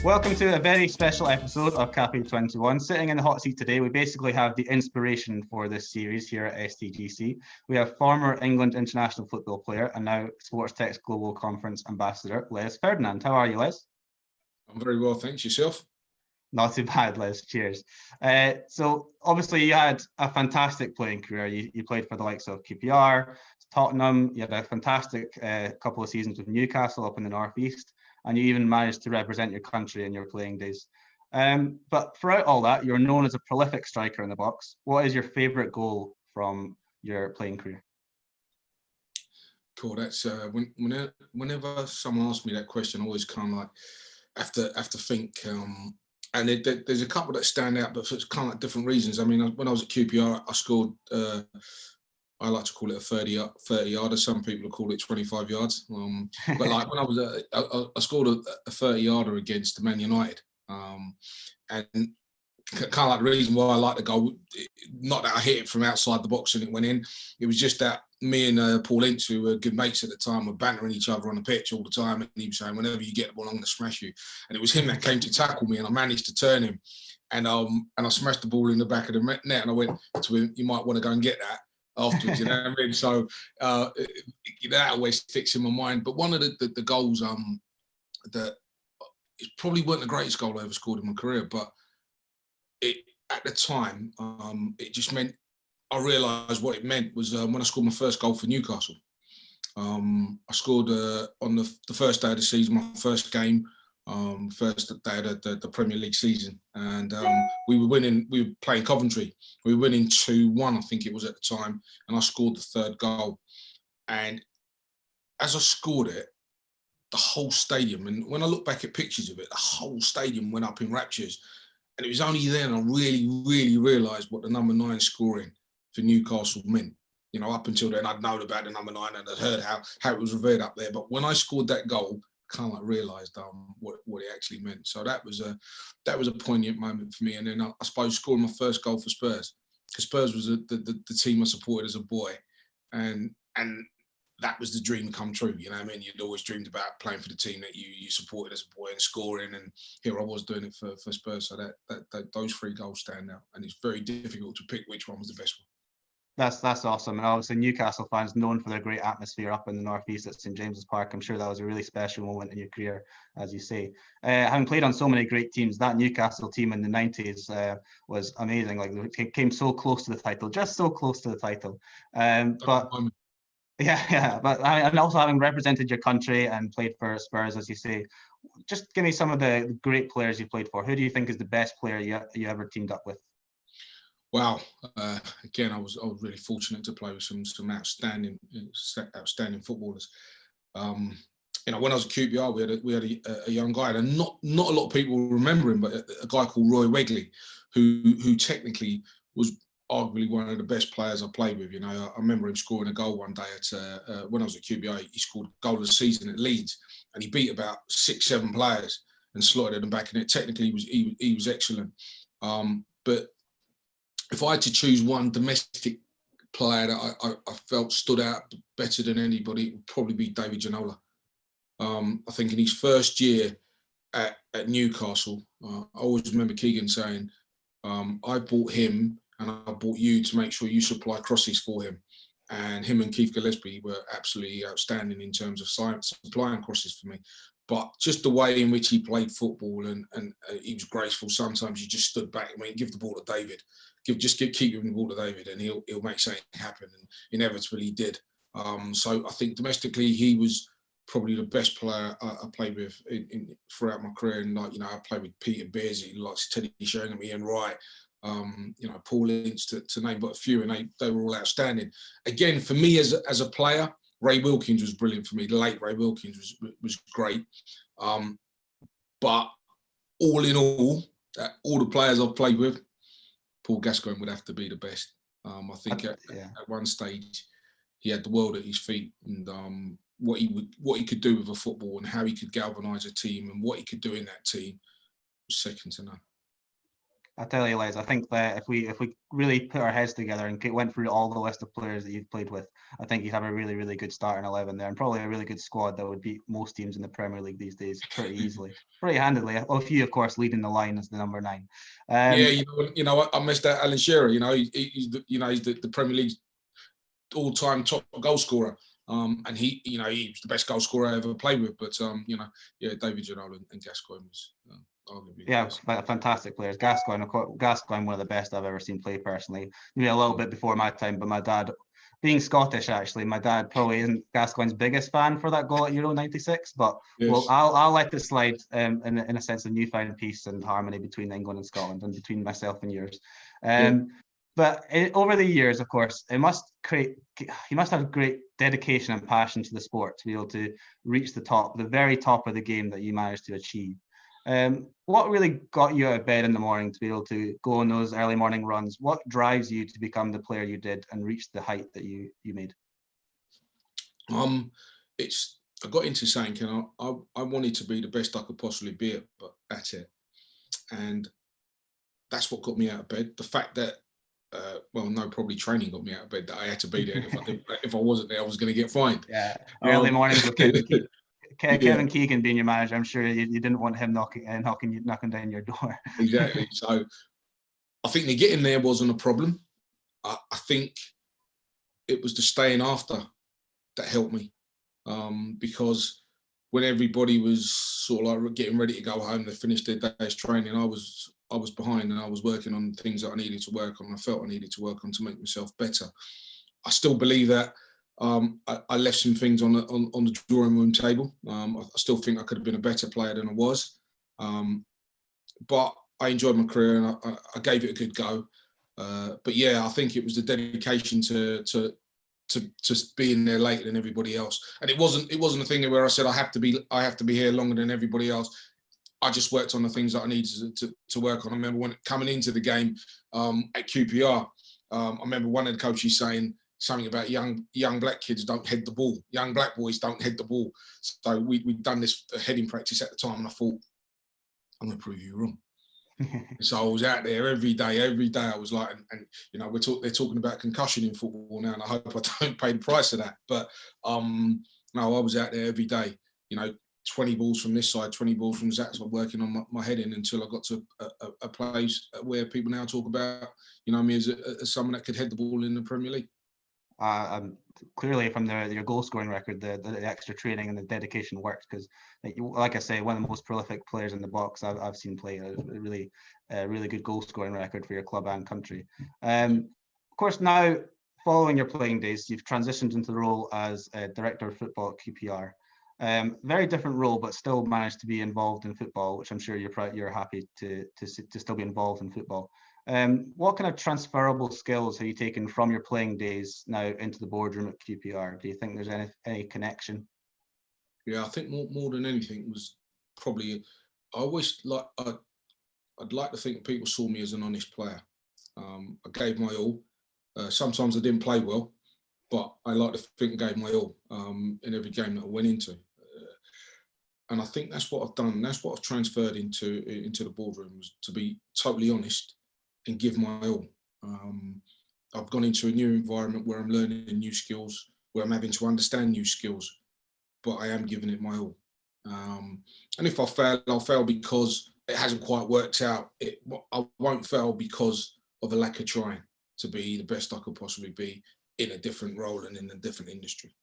Welcome to a very special episode of Café 21. Sitting in the hot seat today, we basically have the inspiration for this series here at STGC. We have former England international football player and now Sports Tech's Global Conference Ambassador, Les Ferdinand. How are you, Les? I'm very well, thanks. Yourself? Not too bad, Les. Cheers. So obviously you had a fantastic playing career. You played for the likes of QPR, Tottenham. You had a fantastic couple of seasons with Newcastle up in the northeast, and you even managed to represent your country in your playing days. But throughout all that, you're known as a prolific striker in the box. What is your favourite goal from your playing career? Cool. That's whenever someone asks me that question, I always kind of like have to think. And there's a couple that stand out, but for kind of like different reasons. I mean, when I was at QPR, I scored. I like to call it a 30-yarder. Some people call it 25 yards. But like when I was I scored a 30-yarder against Man United, and kind of like the reason why I like the goal, not that I hit it from outside the box and it went in. It was just that me and Paul Ince, who were good mates at the time, were bantering each other on the pitch all the time, and he was saying, "Whenever you get the ball, I'm going to smash you." And it was him that came to tackle me, and I managed to turn him, and I smashed the ball in the back of the net, and I went to him, "You might want to go and get that afterwards." You know what I mean? So that always sticks in my mind. But one of the goals that it probably weren't the greatest goal I ever scored in my career, but at the time, it just meant I realised what it meant was when I scored my first goal for Newcastle. I scored on the first day of the season, my first game, first day of the Premier League season, and we were winning. We were playing Coventry. We were winning 2-1, I think it was at the time, and I scored the third goal. And as I scored it, the whole stadium, and when I look back at pictures of it, the whole stadium went up in raptures. And it was only then I really, really realised what the number 9 scoring for Newcastle meant. You know, up until then, I'd known about the number 9 and I'd heard how it was revered up there. But when I scored that goal, I kind of like realised what it actually meant. So that was a poignant moment for me. And then I suppose scoring my first goal for Spurs, because Spurs was the team I supported as a boy, and that was the dream come true. You know what I mean? You'd always dreamed about playing for the team that you supported as a boy and scoring, and here I was doing it for Spurs. So that those 3 goals stand out, and it's very difficult to pick which one was the best one. That's awesome. And obviously Newcastle fans known for their great atmosphere up in the northeast at St James's Park. I'm sure that was a really special moment in your career, as you say. Having played on so many great teams, that Newcastle team in the 90s was amazing. Like, it came so close to the title, just so close to the title. But and also having represented your country and played for Spurs, as you say, just give me some of the great players you played for. Who do you think is the best player you ever teamed up with? Wow. Again, I was really fortunate to play with some outstanding footballers. You know, when I was at QPR, we had a young guy, and not a lot of people remember him, but a guy called Roy Wegley, who technically was arguably one of the best players I played with. You know, I remember him scoring a goal one day when I was at QPR. He scored goal of the season at Leeds, and he beat about 6-7 players and slotted them back in it. Technically, he was excellent. But if I had to choose one domestic player that I felt stood out better than anybody, it would probably be David Ginola. I think in his first year at Newcastle, I always remember Keegan saying, "I bought him and I bought you to make sure you supply crosses for him." And him and Keith Gillespie were absolutely outstanding in terms of supplying crosses for me. But just the way in which he played football, and he was graceful. Sometimes you just stood back and went, "Give the ball to David. Keep giving the ball to David, and he'll make something happen." And inevitably he did. So I think domestically he was probably the best player I played with throughout my career. And like, you know, I played with Peter Beardsley, like Teddy Sheringham, Ian Wright, you know, Paul Ince, to name but a few, and they were all outstanding. Again, for me as a player, Ray Wilkins was brilliant for me. The late Ray Wilkins was great. But all in all the players I've played with, Paul Gascoigne would have to be the best. I think at one stage he had the world at his feet, and what he could do with a football and how he could galvanise a team and what he could do in that team was second to none. I tell you, Les, I think that if we really put our heads together and went through all the list of players that you've played with, I think you'd have a really, really good starting 11 there, and probably a really good squad that would beat most teams in the Premier League these days pretty easily, pretty handily. With you, of course, leading the line as the number 9. Yeah, I missed out Alan Shearer. He's the Premier League's all-time top goal scorer. And he was the best goal scorer I ever played with. But David Ginola and Gascoigne was arguably fantastic players. Gascoigne, one of the best I've ever seen play personally. Maybe a little bit before my time, but my dad, being Scottish, actually, my dad probably isn't Gascoigne's biggest fan for that goal at Euro '96. But yes. Well, I'll let it slide in a sense of newfound peace and harmony between England and Scotland and between myself and yours. But over the years, of course, you must have great dedication and passion to the sport to be able to reach the very top of the game that you managed to achieve. What really got you out of bed in the morning to be able to go on those early morning runs? What drives you to become the player you did and reach the height that you made? I got into saying, I wanted to be the best I could possibly be at it, and that's what got me out of bed. The fact that probably training got me out of bed, that I had to be there. If I wasn't there, I was going to get fined. Yeah, early mornings with Kevin Keegan being your manager, I'm sure you didn't want him knocking down your door. Exactly. So I think the getting there wasn't a problem. I think it was the staying after that helped me, because when everybody was sort of like getting ready to go home, they finished their day's training, I was behind, and I was working on things that I needed to work on. I felt I needed to work on to make myself better. I still believe that I left some things on the drawing room table. I still think I could have been a better player than I was, but I enjoyed my career and I gave it a good go. But yeah, I think it was the dedication to being there later than everybody else. And it wasn't a thing where I said I have to be here longer than everybody else. I just worked on the things that I needed to work on. I remember when coming into the game at QPR, I remember one of the coaches saying something about young black kids don't head the ball. Young black boys don't head the ball. So we'd done this heading practice at the time, and I thought, I'm going to prove you wrong. So I was out there every day. I was like, and they're talking about concussion in football now, and I hope I don't pay the price of that. But no, I was out there every day. 20 balls from this side, 20 balls from that side, working on my heading until I got to a place where people now talk about, me as someone that could head the ball in the Premier League. Clearly from your goal scoring record, the extra training and the dedication works, because like I say, one of the most prolific players in the box I've seen play, a really good goal scoring record for your club and country. Of course, now following your playing days, you've transitioned into the role as director of football at QPR. Very different role, but still managed to be involved in football, which I'm sure you're happy to still be involved in football. What kind of transferable skills have you taken from your playing days now into the boardroom at QPR? Do you think there's any connection? Yeah, I think more than anything was probably, I'd like to think people saw me as an honest player. I gave my all. Sometimes I didn't play well, but I like to think I gave my all in every game that I went into. And I think that's what I've done. That's what I've transferred into the boardroom, was to be totally honest and give my all. I've gone into a new environment where I'm learning new skills, where I'm having to understand new skills, but I am giving it my all. And if I fail, I'll fail because it hasn't quite worked out. I won't fail because of a lack of trying to be the best I could possibly be in a different role and in a different industry.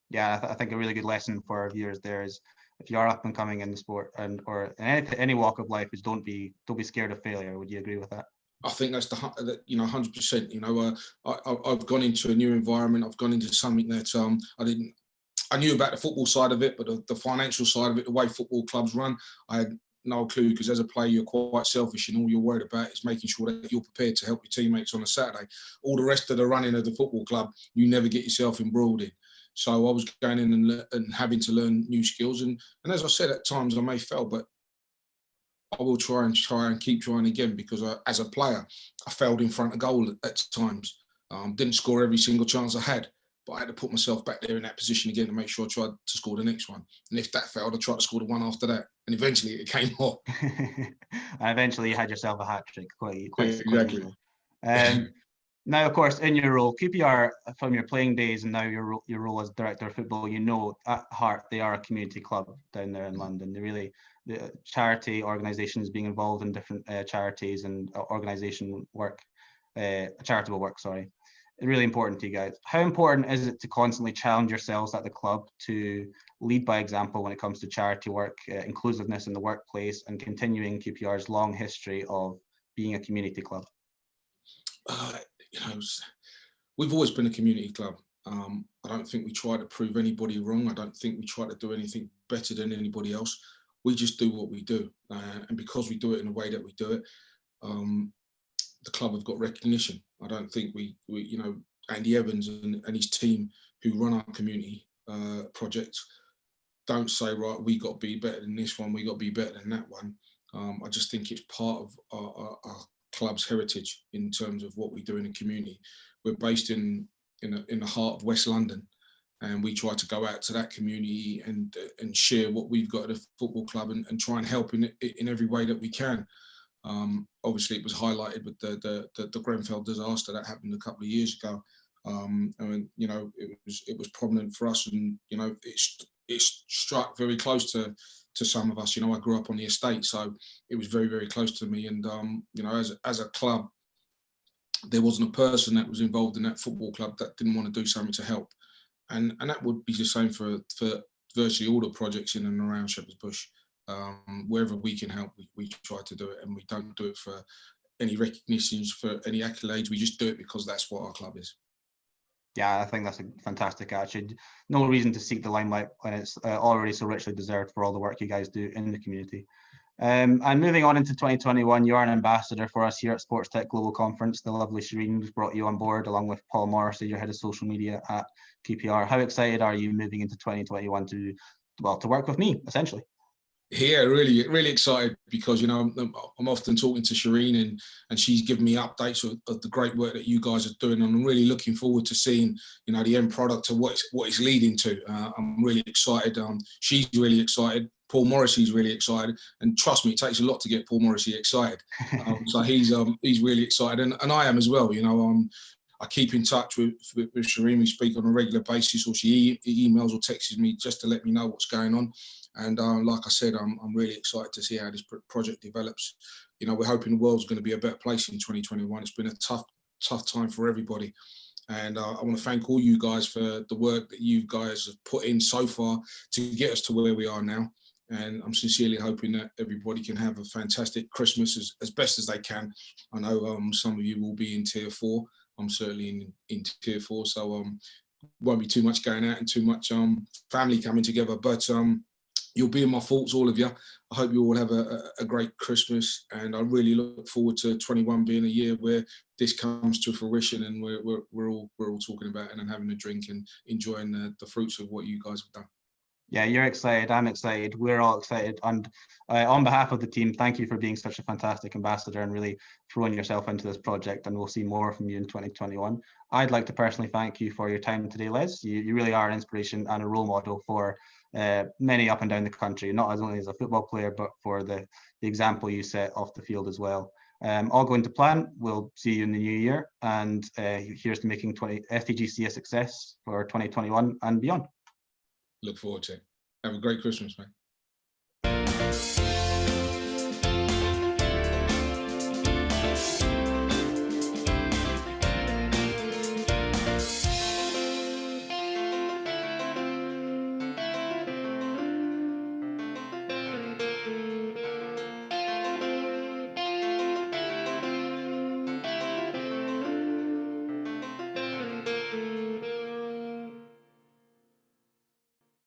Yeah, I think a really good lesson for our viewers there is, if you are up and coming in the sport or in any walk of life, is don't be scared of failure. Would you agree with that? I think that's 100%. I've gone into a new environment. I've gone into something that I knew about the football side of it, but the financial side of it, the way football clubs run, I had no clue, because as a player, you're quite selfish, and all you're worried about is making sure that you're prepared to help your teammates on a Saturday. All the rest of the running of the football club, you never get yourself embroiled in. So I was going in and having to learn new skills. And as I said, at times I may fail, but I will try and keep trying again, because as a player, I failed in front of goal at times. Didn't score every single chance I had. but I had to put myself back there in that position again to make sure I tried to score the next one. And if that failed, I tried to score the one after that. And eventually it came off. And eventually you had yourself a hat trick quite Exactly. easily. Now, of course, in your role, QPR, from your playing days and now your role as director of football, you know, at heart, they are a community club down there in London. They really, the charity organisations being involved in different charities and organisation work, charitable work, sorry. Really important to you guys. How important is it to constantly challenge yourselves at the club to lead by example when it comes to charity work, inclusiveness in the workplace, and continuing QPR's long history of being a community club? You know, we've always been a community club. I don't think we try to prove anybody wrong. I don't think we try to do anything better than anybody else. We just do what we do. And because we do it in the way that we do it, the club have got recognition. I don't think we you know, Andy Evans and his team who run our community projects don't say, right, we got to be better than this one, we got to be better than that one. I just think it's part of our club's heritage in terms of what we do in the community. We're based in the heart of West London, and we try to go out to that community and share what we've got at a football club and try and help in every way that we can. Obviously, it was highlighted with the Grenfell disaster that happened a couple of years ago. I mean, you know, it was prominent for us, and you know, it struck very close to some of us. You know, I grew up on the estate, so it was very, very close to me. And you know, as a club, there wasn't a person that was involved in that football club that didn't want to do something to help. And that would be the same for virtually all the projects in and around Shepherd's Bush. Wherever we can help, we try to do it, and we don't do it for any recognitions, for any accolades. We just do it because that's what our club is. Yeah, I think that's a fantastic attitude. No reason to seek the limelight when it's already so richly deserved for all the work you guys do in the community. And moving on into 2021, you are an ambassador for us here at Sports Tech Global Conference. The lovely Shireen has brought you on board along with Paul Morrissey, your head of social media at QPR. How excited are you moving into 2021 to work with me, essentially? Yeah, really, really excited because, you know, I'm often talking to Shireen and she's giving me updates of the great work that you guys are doing. And I'm really looking forward to seeing, you know, the end product of what it's leading to. I'm really excited. She's really excited. Paul Morrissey's really excited. And trust me, it takes a lot to get Paul Morrissey excited. So he's really excited. And I am as well. You know, I keep in touch with Shireen. We speak on a regular basis, or she emails or texts me just to let me know what's going on. And like I said, I'm really excited to see how this project develops. You know, we're hoping the world's going to be a better place in 2021. It's been a tough time for everybody. And I want to thank all you guys for the work that you guys have put in so far to get us to where we are now. And I'm sincerely hoping that everybody can have a fantastic Christmas as best as they can. I know some of you will be in tier 4. I'm certainly in tier 4. So won't be too much going out and too much family coming together. But you'll be in my thoughts, all of you. I hope you all have a great Christmas, and I really look forward to 21 being a year where this comes to fruition, and we're all talking about it and having a drink and enjoying the fruits of what you guys have done. Yeah, you're excited. I'm excited. We're all excited. And on behalf of the team, thank you for being such a fantastic ambassador and really throwing yourself into this project. And we'll see more from you in 2021. I'd like to personally thank you for your time today, Les. You really are an inspiration and a role model for many up and down the country, not only as a football player, but for the example you set off the field as well. All going to plan. We'll see you in the new year. And here's to making STGC a success for 2021 and beyond. Look forward to it. Have a great Christmas, mate.